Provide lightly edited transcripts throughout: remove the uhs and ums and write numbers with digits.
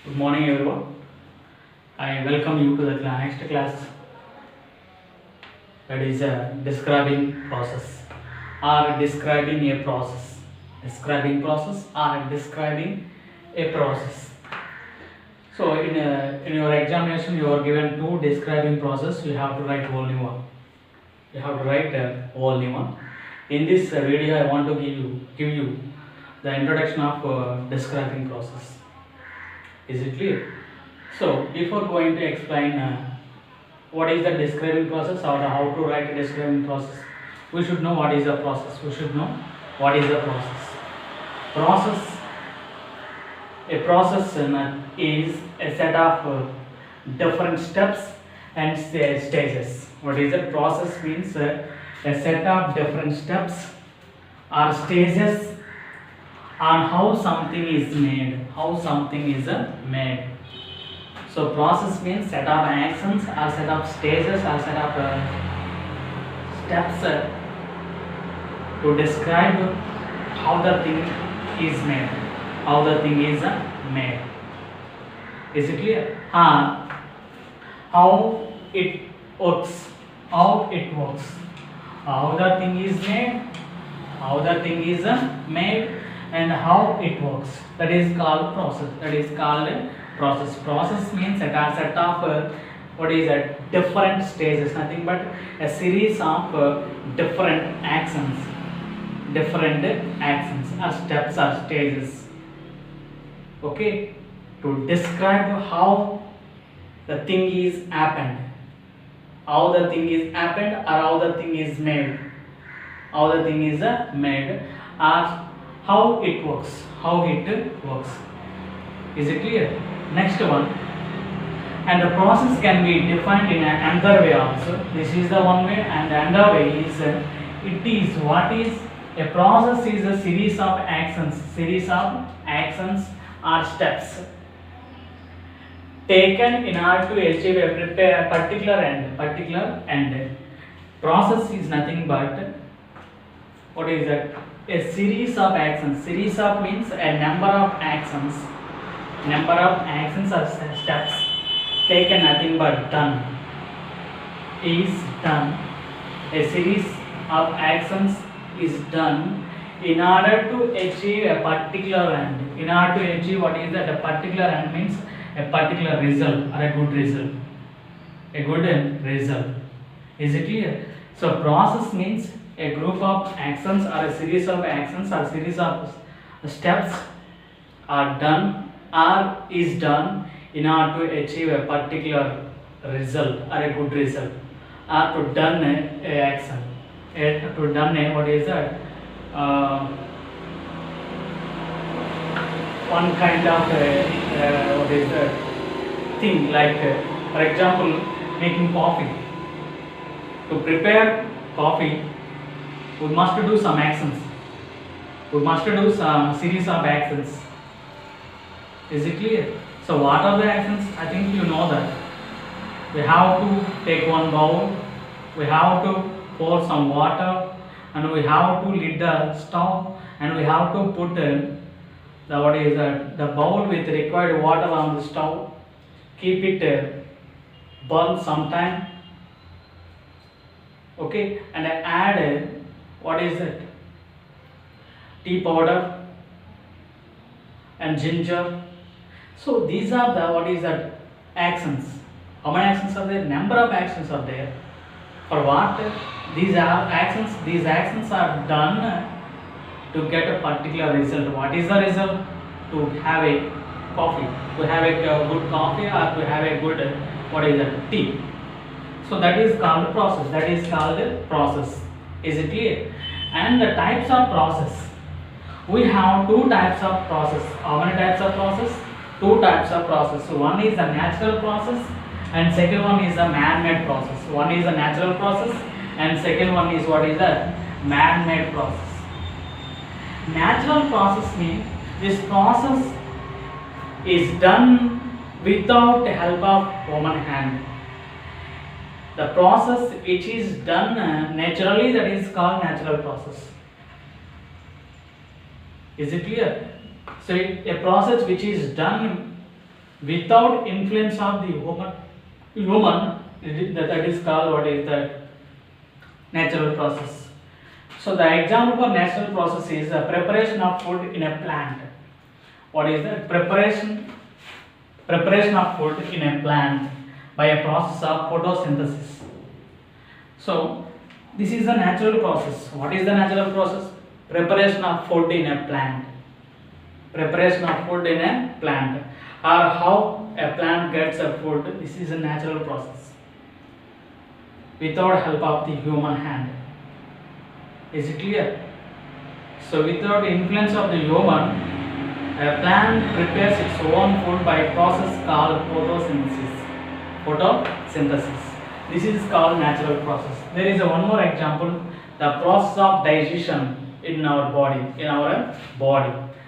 Good morning, everyone. I welcome you to the next class, that is describing process or describing a process. Describing process or describing a process. So, in your examination, you are given two describing process. You have to write only one. You have to write only one. In this video, I want to give you the introduction of describing process. Is it clear? So, before going to explain what is the describing process or how to write a describing process, we should know what is the process. We should know what is the process. A process is a set of different steps and stages. What is a process means a set of different steps or stages on how something is made. How something is made. So process means set of actions or set of stages or set of steps to describe how the thing is made. How the thing is made. Is it clear? How it works. How it works. How the thing is made. How the thing is made and how it works. That is called process. That is called process. Process means a set of different stages, nothing but a series of different actions or steps or stages, okay, to describe how the thing is happened, how the thing is happened or how the thing is made, or how it works. Is it clear? Next one. And the process can be defined in another way also. This is the one way, and the another way is what is a process is a series of actions or steps taken in order to achieve a particular end. Process is nothing but what is that? A series of actions. Series of means a number of actions or steps taken, nothing but done. A series of actions is done in order to achieve a particular end. In order to achieve what is that? A particular end means a particular result or a good result. Is it clear? So process means a group of actions or a series of actions or series of steps are done or is done in order to achieve a particular result or a good result, or to done a action, to done a what is that? One kind of what is that thing, like for example making coffee. To prepare coffee, we must do some actions. We must do some series of actions. Is it clear? So what are the actions? I think you know that. We have to take one bowl, we have to pour some water, and we have to lit the stove, and we have to put the bowl with required water on the stove, keep it burn sometime, okay, and add tea powder and ginger. So these are the actions. How many actions are there? Number of actions are there. For what? These actions are done to get a particular result. What is the result? To have a coffee, to have a good coffee, or to have a good tea. So that is called process. Is it clear? And the types of process. We have two types of process. How many types of process? Two types of process. So one is the natural process and second one is the man-made process. One is the natural process and second one is what is the man-made process. Natural process means this process is done without the help of human hand. The process which is done naturally, that is called natural process. Is it clear? So a process which is done without influence of the human, that is called what is that natural process. So the example for natural process is the preparation of food in a plant. What is that? Preparation of food in a plant by a process of photosynthesis. So this is the natural process. What is the natural process? Preparation of food in a plant. Preparation of food in a plant, or how a plant gets a food. This is a natural process without help of the human hand. Is it clear? So without influence of the human, a plant prepares its own food by a process called photosynthesis. Photosynthesis. This is called natural process. There is one more example, the process of digestion in our body.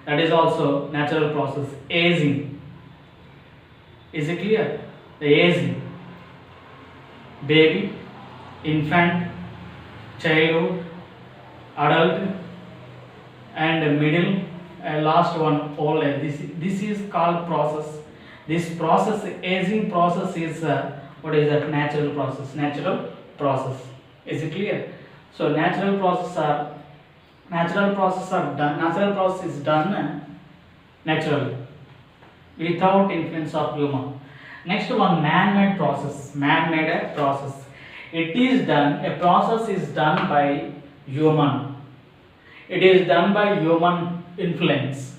That is also natural process. Aging. Is it clear? The aging. Baby, infant, childhood, adult, and middle, and last one old age. This is called process. This process, aging process, is what is that? Natural process. Natural process. Is it clear? So natural process is done naturally without influence of human. Next one, man-made process. Man-made process. It is done. A process is done by human. It is done by human influence.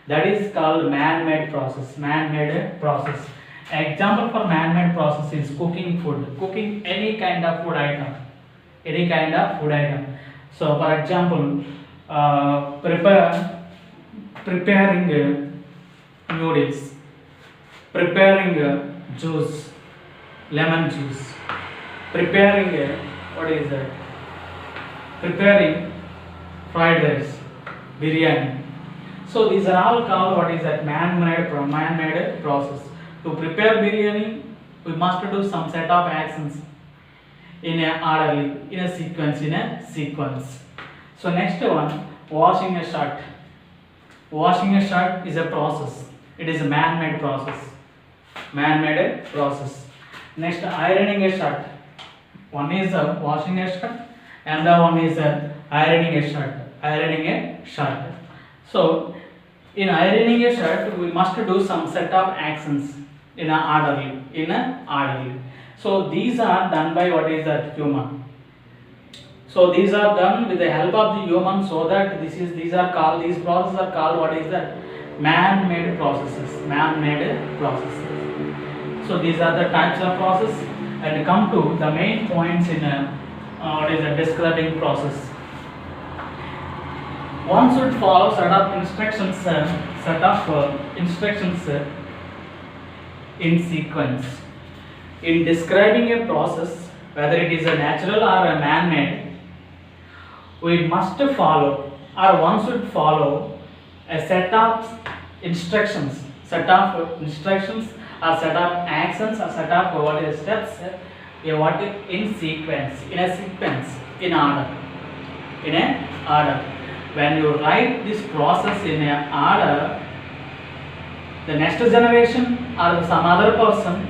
That is called man-made process. Man-made process. Example for man-made process is cooking food. Cooking any kind of food item. Any kind of food item. So, for example, preparing noodles, preparing juice, lemon juice, preparing what is that? Preparing fried rice, biryani. So these are all called what is that? Man-made process. To prepare biryani, we must do some set of actions in a orderly, in a sequence. So next one, washing a shirt. Washing a shirt is a process. It is a man-made process. Man-made process. Next, ironing a shirt. One is washing a shirt, and the one is ironing a shirt. Ironing a shirt. So in ironing a shirt, we must do some set of actions in a orderly. So these are done by what is that? Human. So these are done with the help of the human, so that these processes are called what is that? Man-made processes. Man-made processes. So these are the types of process, and come to the main points in what is a describing process. One should follow set of instructions in sequence. In describing a process, whether it is a natural or a man-made, we must follow, or one should follow, a set of instructions, or set of actions, or set of what is steps, in sequence, in order. When you write this process in a order, the next generation or some other person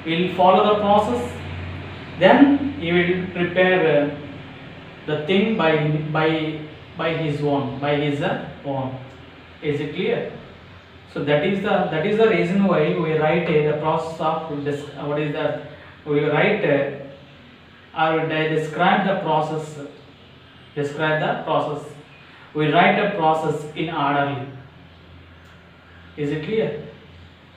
will follow the process. Then he will prepare the thing by his own. Is it clear? So that is the reason why we write the process of this. What is that? We write or describe the process. We write a process in orderly. Is it clear?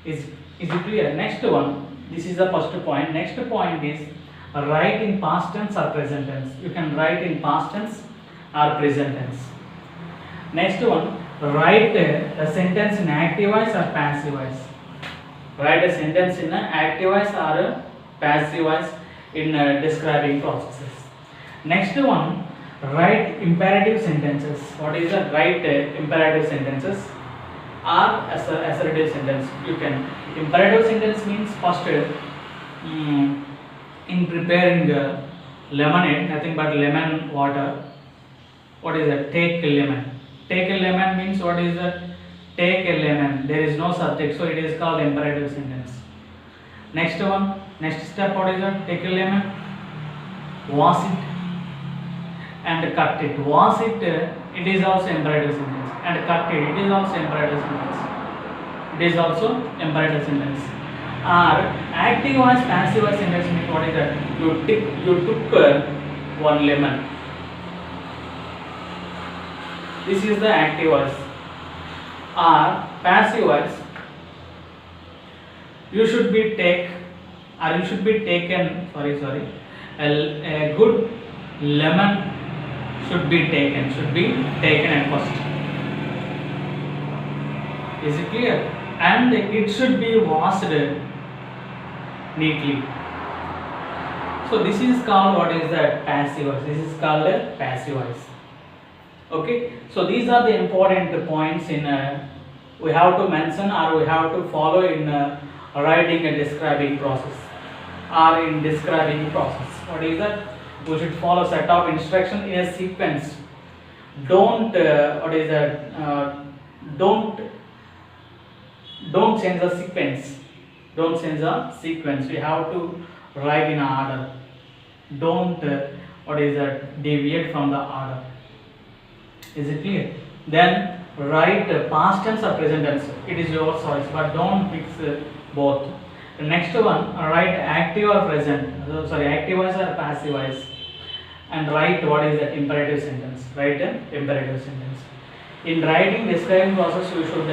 Is it clear? Next one. This is the first point. Next point is write in past tense or present tense. You can write in past tense or present tense. Next one, write a sentence in active voice or passive voice. Write a sentence in active voice or passive voice in describing processes. Next one, write imperative sentences. What is that? Write imperative sentences or assertive sentence. You can. Imperative sentence means first, in preparing lemonade, nothing but lemon water. What is that? Take a lemon. Take a lemon means what is that? take a lemon. There is no subject, so it is called imperative sentence. Next one, next step, what is that? Take a lemon, wash it, and cut it. Wash it, it is also imperative sentence. And cut it, it is also imperative sentence. It is also imperative sentence. Or active voice, passive voice sentence means what is that? You took one lemon. This is the active voice. Or passive voice, you should be taken. A good lemon should be taken at first. Is it clear? And it should be washed neatly. So this is called, what is that? Passive voice. This is called a passive voice. Okay, so these are the important points in we have to mention or we have to follow in writing and describing process or in describing process. What is that? We should follow set of instruction in a sequence. Don't don't change the sequence. Don't change the sequence. We have to write in order. Don't deviate from the order. Is it clear? Then write past tense or present tense. It is your choice, but don't fix both. The next one, write active or present. Active voice or passive voice. And write what is that? Imperative sentence. Write an imperative sentence. In writing describing process, you should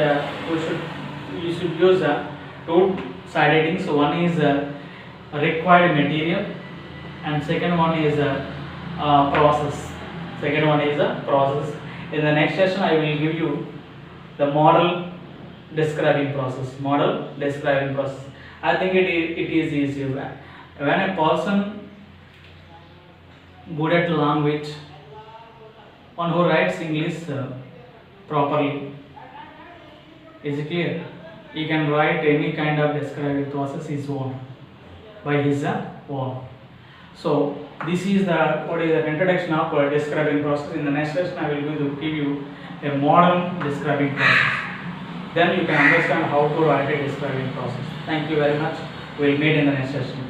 use two side headings. So one is required material, and second one is process. Second one is a process. In the next session, I will give you the model describing process. Model describing process. I think it is easy. When a person good at language, one who writes English properly, is it clear? He can write any kind of describing process his own, by his own. So this is the introduction of describing process. In the next lesson, I will give you a modern describing process. Then you can understand how to write a describing process. Thank you very much. We will meet in the next session.